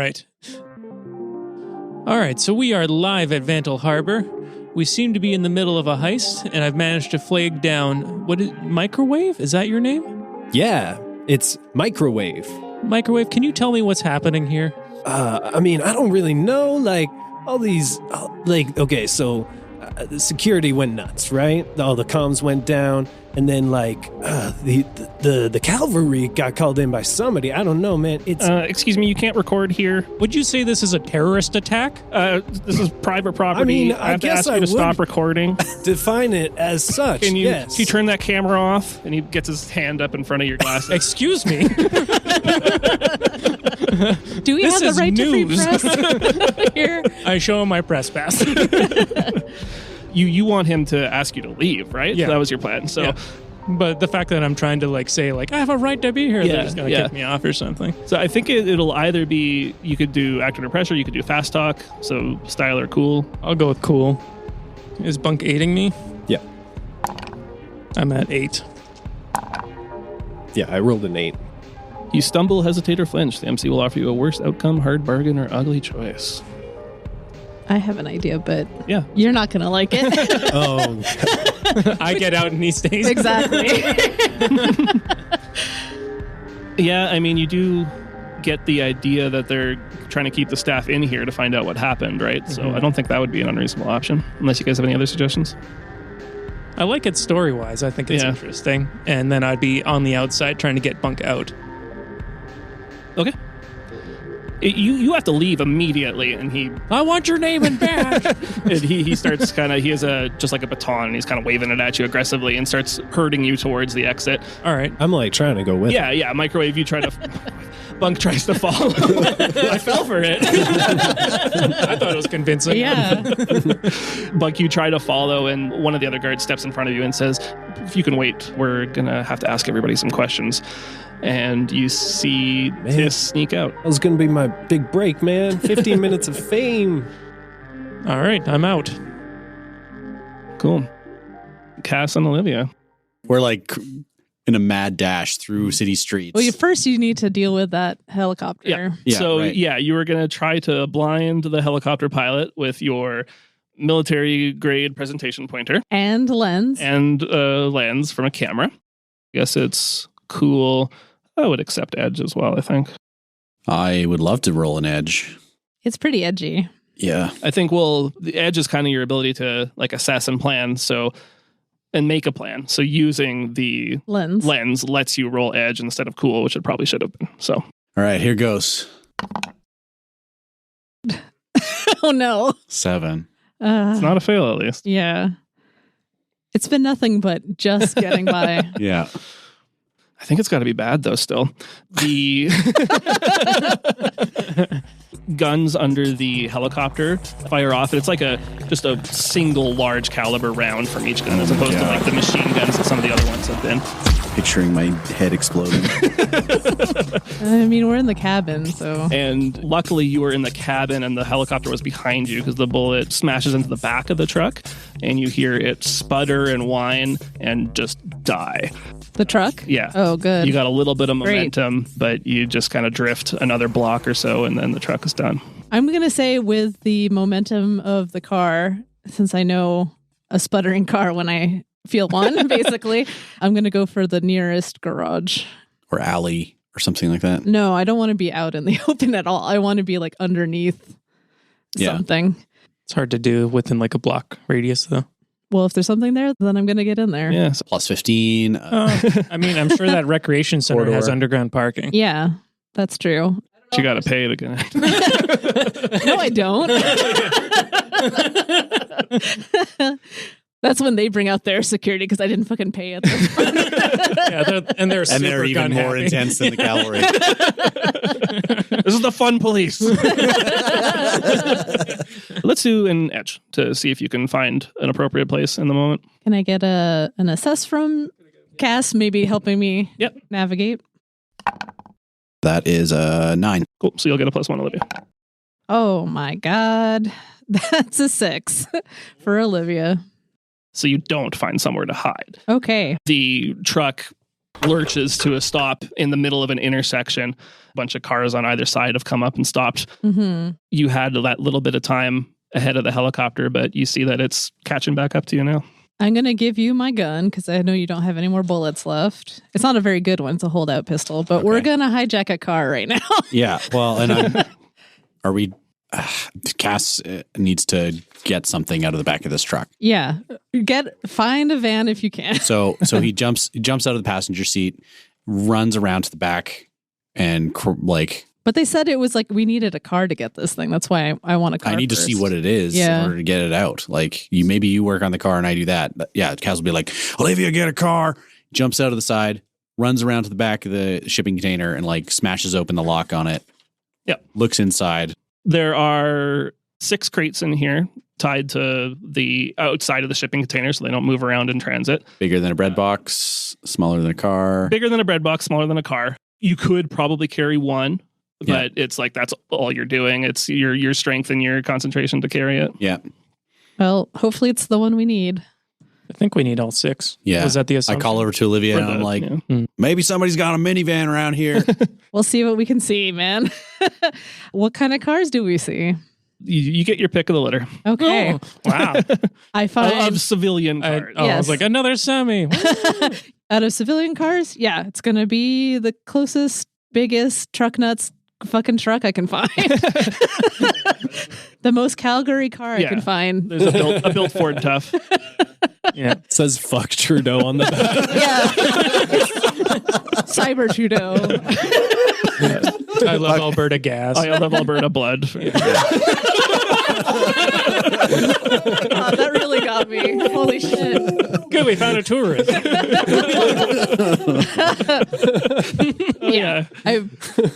right, so we are live at VanTle Harbour. We seem to be in the middle of a heist, and I've managed to flag down, Microwave? Is that your name? Yeah, it's microwave. Microwave, can you tell me what's happening here? I mean, I don't really know. Like, all these, okay, so the security went nuts, right? All the comms went down, and then the cavalry got called in by somebody. I don't know, man. It's Excuse me, you can't record here. Would you say this is a terrorist attack? This is private property. I mean, I have to guess ask you I to stop would. recording. define it as such. Can you yes. turn that camera off? And he gets his hand up in front of your glasses. Excuse me. Do we This have the is right news. to free press here? I show him my press pass. You want him to ask you to leave, right? Yeah. That was your plan. So Yeah. But the fact that I'm trying to say I have a right to be here, Yeah, they're just going to yeah. kick me off or something. So I think it'll either be you could do act under pressure, you could do fast talk, so style or cool. I'll go with cool. Is Bunk aiding me? Yeah. I'm at 8. Yeah, I rolled an 8. You stumble, hesitate, or flinch. The MC will offer you a worse outcome, hard bargain, or ugly choice. I have an idea, but Yeah. you're not going to like it. Oh, I get out and he stays. Exactly. Yeah, I mean, you do get the idea that they're trying to keep the staff in here to find out what happened, right? So I don't think that would be an unreasonable option, unless you guys have any other suggestions. I like it story-wise. I think it's Yeah. interesting. And then I'd be on the outside trying to get Bunk out. Okay. You have to leave immediately, and he I want your name and badge. and he starts he has just like a baton, and he's kind of waving it at you aggressively and starts herding you towards the exit. All right. I'm trying to go with. Yeah, Microwave, you try to Bunk tries to follow. I fell for it. I thought it was convincing. Yeah. Bunk, you try to follow, and one of the other guards steps in front of you and says, if you can wait, we're gonna have to ask everybody some questions. And you see Tis sneak out. That was going to be my big break, man. 15 minutes of fame. All right. I'm out. Cool. Cass and Olivia. We're in a mad dash through city streets. Well, first you need to deal with that helicopter. Yeah, So, right. you were going to try to blind the helicopter pilot with your military grade presentation pointer And lens. and lens from a camera. I guess it's cool. I would accept edge as well, I think. I would love to roll an edge. It's pretty edgy. Yeah. I think the edge is kind of your ability to like assess and plan. And make a plan. So using the lens lets you roll edge instead of cool, which it probably should have been. So, all right, here goes. Oh no. 7. It's not a fail, at least. Yeah. It's been nothing but just getting by. Yeah. I think it's got to be bad, though, still. The guns under the helicopter fire off. It's like just a single large caliber round from each gun, as opposed to like the machine guns that some of the other ones have been. Picturing my head exploding. I mean, we're in the cabin, so. And luckily you were in the cabin and the helicopter was behind you because the bullet smashes into the back of the truck and you hear it sputter and whine and just die. The truck? Yeah. Oh, good. You got a little bit of momentum, but you just kind of drift another block or so and then the truck is done. I'm going to say with the momentum of the car, since I know a sputtering car when I feel one, basically, I'm going to go for the nearest garage. Or alley or something like that. No, I don't want to be out in the open at all. I want to be like underneath something. It's hard to do within like a block radius, though. Well, if there's something there, then I'm going to get in there. Yeah. Plus 15. I mean, I'm sure that recreation center has underground parking. Yeah, that's true. You got to pay it again. No, I don't. That's when they bring out their security because I didn't fucking pay it. They're even more intense than the cavalry. This is the fun police. Let's do an edge to see if you can find an appropriate place in the moment. Can I get an assess from Cass, maybe helping me navigate? That is a 9. Cool. So you'll get a +1, Olivia. Oh my God. That's a 6 for Olivia. So you don't find somewhere to hide. Okay. The truck lurches to a stop in the middle of an intersection. A bunch of cars on either side have come up and stopped. Mm-hmm. You had that little bit of time ahead of the helicopter, but you see that it's catching back up to you now. I'm going to give you my gun because I know you don't have any more bullets left. It's not a very good one. It's a holdout pistol, but we're going to hijack a car right now. Yeah. Well, and are we... Cass needs to get something out of the back of this truck. Yeah. Find a van if you can. So he jumps out of the passenger seat, runs around to the back, and But they said it was like we needed a car to get this thing. That's why I want a car. I need first. to see what it is in order to get it out. Like maybe you work on the car and I do that. But yeah, Cass will be like, Olivia, get a car. Jumps out of the side, runs around to the back of the shipping container and like smashes open the lock on it. Yep. Looks inside. There are 6 crates in here tied to the outside of the shipping container so they don't move around in transit. Bigger than a bread box, smaller than a car. Bigger than a bread box, smaller than a car. You could probably carry one, but it's like that's all you're doing. It's your strength and your concentration to carry it. Yeah. Well, hopefully it's the one we need. I think we need all 6. Yeah. Was that the assumption? I call over to Olivia and I'm like, maybe somebody's got a minivan around here. We'll see what we can see, man. What kind of cars do we see? You get your pick of the litter. Okay. Oh, wow. I find Of civilian cars. I was like, another semi. out of civilian cars, it's going to be the closest, biggest truck nuts fucking truck I can find. The most Calgary car I can find. There's a built Ford Tough. Yeah. It says fuck Trudeau on the back. Cyber Trudeau. I love Alberta gas. I love Alberta blood. That really got me. Holy shit. Good, we found a tourist.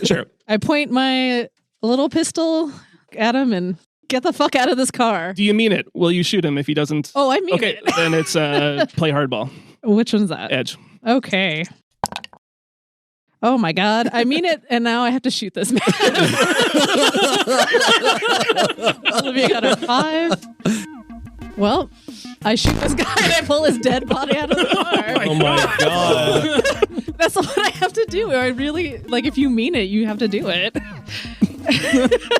Sure. I point my little pistol at him and get the fuck out of this car. Do you mean it? Will you shoot him if he doesn't? Oh, I mean okay, it. then it's play hardball. Which one's that? Edge. Okay. Oh my God. I mean it, and now I have to shoot this man. Olivia got a 5. Well, I shoot this guy and I pull his dead body out of the car. Oh my God. That's what I have to do. I really, if you mean it, you have to do it.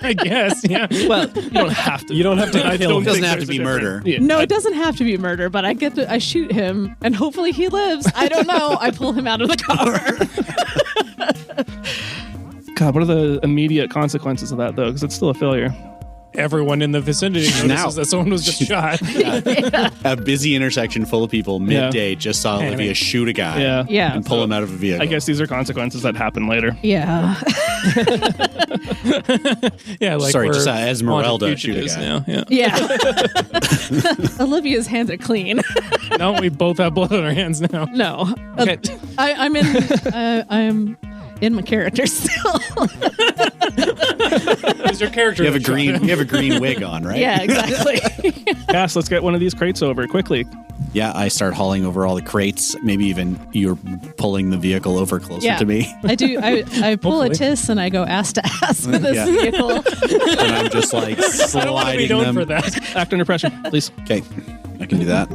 I guess, yeah. Well, you don't have to. You don't have to kill him. It doesn't have to be murder. Yeah. No, it doesn't have to be murder, but I shoot him and hopefully he lives. I don't know. I pull him out of the car. God, what are the immediate consequences of that, though? Because it's still a failure. Everyone in the vicinity notices that someone was just shot. A busy intersection full of people midday just saw Olivia shoot a guy and pull him out of a vehicle. I guess these are consequences that happen later. Yeah. Yeah, like sorry, just Esmeralda shoot a guy. Yeah. Olivia's hands are clean. No, we both have blood on our hands now. No. Okay. I'm in my character still. Is your character? You have a green wig on, right? Yeah, exactly. Cass, let's get one of these crates over quickly. Yeah, I start hauling over all the crates. Maybe even you're pulling the vehicle over closer to me. I do. I pull a Tiss and I go ass to ass with this vehicle. And I'm just like sliding I don't want to be known them. for that. Act under pressure, please. Okay, I can do that.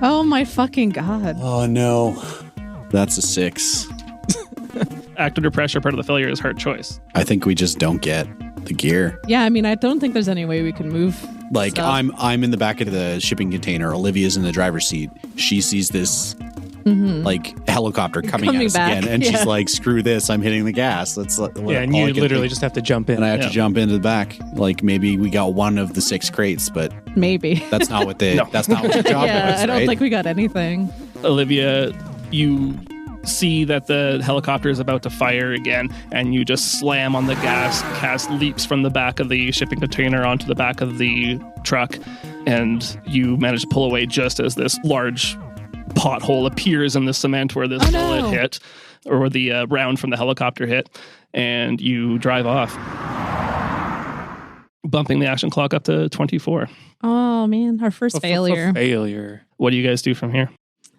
Oh my fucking God. Oh no, that's a 6. Act under pressure, part of the failure is hard choice. I think we just don't get the gear. Yeah, I mean, I don't think there's any way we can move. Like stuff. I'm in the back of the shipping container. Olivia's in the driver's seat. She sees this like helicopter coming at us back. again, and she's like, "Screw this! I'm hitting the gas." That's And you literally just have to jump in. and I have to jump into the back. Like maybe we got one of the 6 crates, but Maybe. that's not what the that's not what the job Yeah, was. I don't right? think we got anything. Olivia, you see that the helicopter is about to fire again, and you just slam on the gas. Cass leaps from the back of the shipping container onto the back of the truck, and you manage to pull away just as this large pothole appears in the cement where this bullet hit, or where the round from the helicopter hit, and you drive off, bumping the action clock up to 24. Oh man, our first failure. Failure. What do you guys do from here?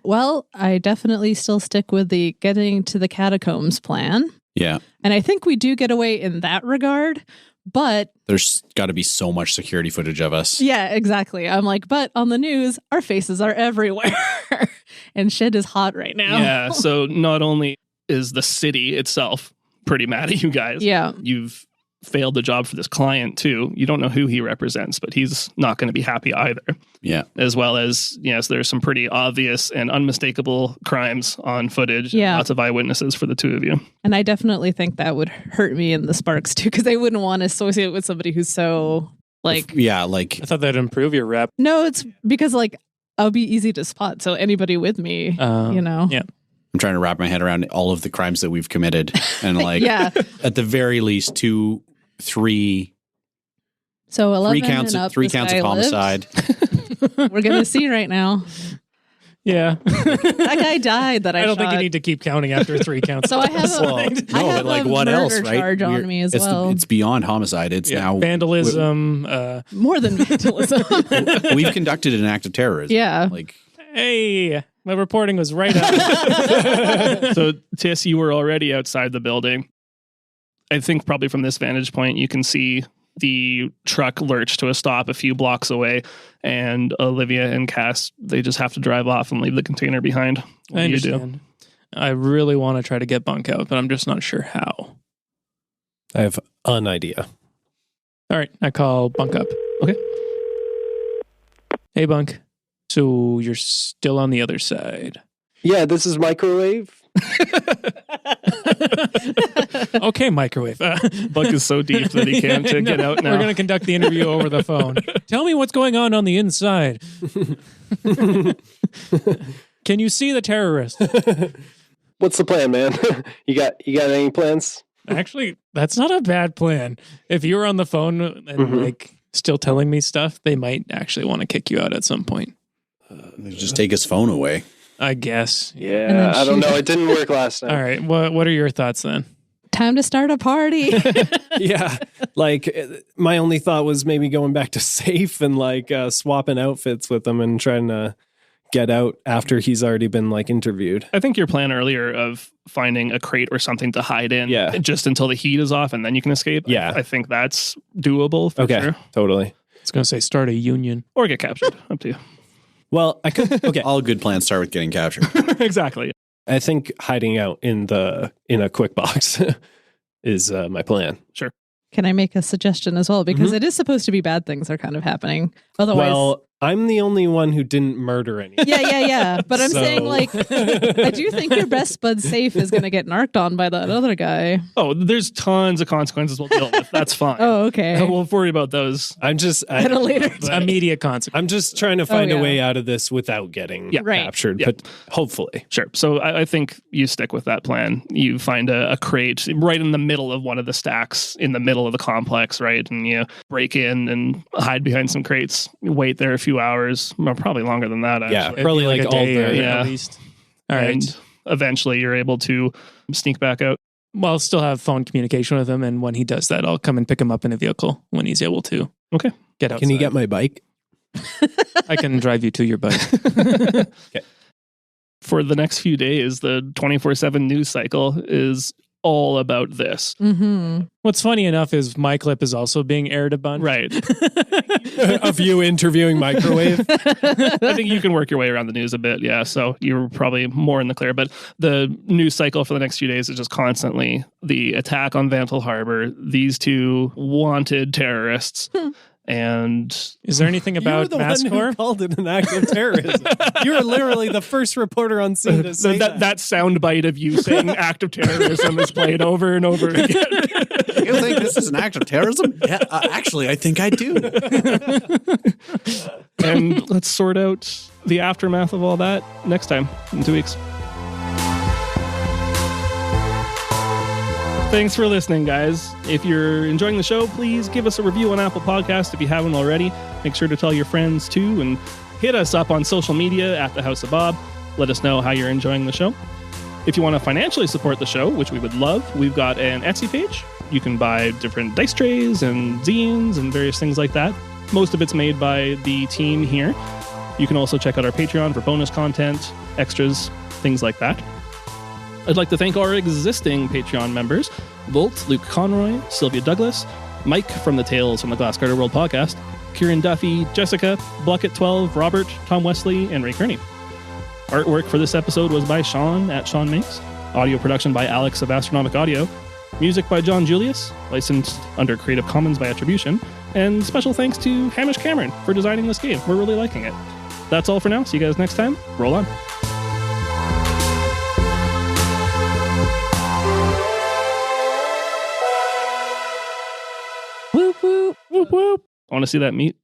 Well, I definitely still stick with the getting to the catacombs plan. Yeah, And I think we do get away in that regard. But there's got to be so much security footage of us. yeah, exactly. I'm like, but on the news, our faces are everywhere. And shit is hot right now. Yeah, so not only is the city itself pretty mad at you guys, Yeah. you've failed the job for this client too. You don't know who he represents, but he's not going to be happy either. Yeah. As well as, yes, there's some pretty obvious and unmistakable crimes on footage. Yeah. Lots of eyewitnesses for the two of you. And I definitely think that would hurt me in the sparks too, because I wouldn't want to associate with somebody who's so like, Yeah, like I thought that'd improve your rep. no, it's because like I'll be easy to spot. So anybody with me, you know, Yeah. I'm trying to wrap my head around all of the crimes that we've committed. And like yeah. at the very least 2, 3 So 11 counts and of up, 3 this counts guy of lives. homicide. We're gonna see right now. Yeah. That guy died. That I don't think you shot. need to keep counting after 3 counts. So I have a, Well, I no, have but like a what murder else, right? charge on me as well. It's beyond homicide. It's now vandalism. More than vandalism. We've conducted an act of terrorism. Yeah. Like Hey, my reporting was right up. So, Tiss, you were already outside the building. I think probably from this vantage point, you can see the truck lurch to a stop a few blocks away, and Olivia and Cass, they just have to drive off and leave the container behind. What I do you do? understand. I really want to try to get Bunk out, but I'm just not sure how. I have an idea. All right, I call Bunk up. Okay. Hey, Bunk. So you're still on the other side. Yeah, this is microwave. Okay, microwave. Bunk is so deep that he can't get out now. We're going to conduct the interview over the phone. Tell me what's going on the inside. Can you see the terrorist? What's the plan, man? you got any plans? Actually, that's not a bad plan. If you were on the phone and like still telling me stuff, they might actually want to kick you out at some point. just take his phone away. I guess. And Yeah, then I don't shoot know. It didn't work last time. All right. What are your thoughts then? Time to start a party. Yeah. Like my only thought was maybe going back to safe and like swapping outfits with him and trying to get out after he's already been like interviewed. I think your plan earlier of finding a crate or something to hide in just until the heat is off and then you can escape. Yeah. I think that's doable for sure. Totally. I was going to say start a union. Or get captured. Up to you. Well, I could. Okay. All good plans start with getting captured. Exactly. I think hiding out in a quick box is my plan. Sure. Can I make a suggestion as well? Because it is supposed to be bad things are kind of happening. Otherwise, Well, I'm the only one who didn't murder anyone. Yeah. But I'm So- saying, like, I do think your best bud safe is going to get narked on by that other guy. Oh, there's tons of consequences we'll deal with. That's fine. Oh, okay. We'll worry about those. I'm just At a later time. Immediate consequence. I'm just trying to find yeah. a way out of this without getting Yeah. Right. captured. Yeah. But hopefully. Sure. So I think you stick with that plan. You find a crate right in the middle of one of the stacks in the middle of the complex, right? And you break in and hide behind some crates. You wait there a few hours, well, probably longer than that, actually. Yeah, probably like a all day day. Yeah. at least. All right. And eventually you're able to sneak back out. Well, I'll still have phone communication with him, and when he does that, I'll come and pick him up in a vehicle when he's able to. Okay. Get outside. Can you get my bike? I can drive you to your bike. For the next few days, the 24/7 news cycle is all about this. Mm-hmm. What's funny enough is my clip is also being aired a bunch. Right. Of you interviewing Microwave? I think you can work your way around the news a bit. Yeah. So you're probably more in the clear. But the news cycle for the next few days is just constantly the attack on VanTle Harbour, these two wanted terrorists. And Is there anything You're about the one who Masscore? called it an act of terrorism. You were literally the first reporter on scene to say that sound bite of you saying act of terrorism is played over and over again. You think this is an act of terrorism? Yeah, actually, I think I do. And let's sort out the aftermath of all that next time in 2 weeks. Thanks for listening, guys. If you're enjoying the show, please give us a review on Apple Podcasts if you haven't already. Make sure to tell your friends too, and hit us up on social media at the House of Bob. Let us know how you're enjoying the show. If you want to financially support the show, which we would love, we've got an Etsy page. You can buy different dice trays and zines and various things like that. Most of it's made by the team here. You can also check out our Patreon for bonus content, extras, things like that. I'd like to thank our existing Patreon members, Volt, Luke Conroy, Sylvia Douglas, Mike from the Tales from the Glass Garter World podcast, Kieran Duffy, Jessica, Blockett12, Robert, Tom Wesley, and Ray Kearney. Artwork for this episode was by Shaun at Shaun Makes. Audio production by Alex of Astronomic Audio. Music by John Julius, licensed under Creative Commons by attribution. And special thanks to Hamish Cameron for designing this game. We're really liking it. That's all for now. See you guys next time. Roll on. Whoop, whoop. Whoop, whoop. I want to see that meat.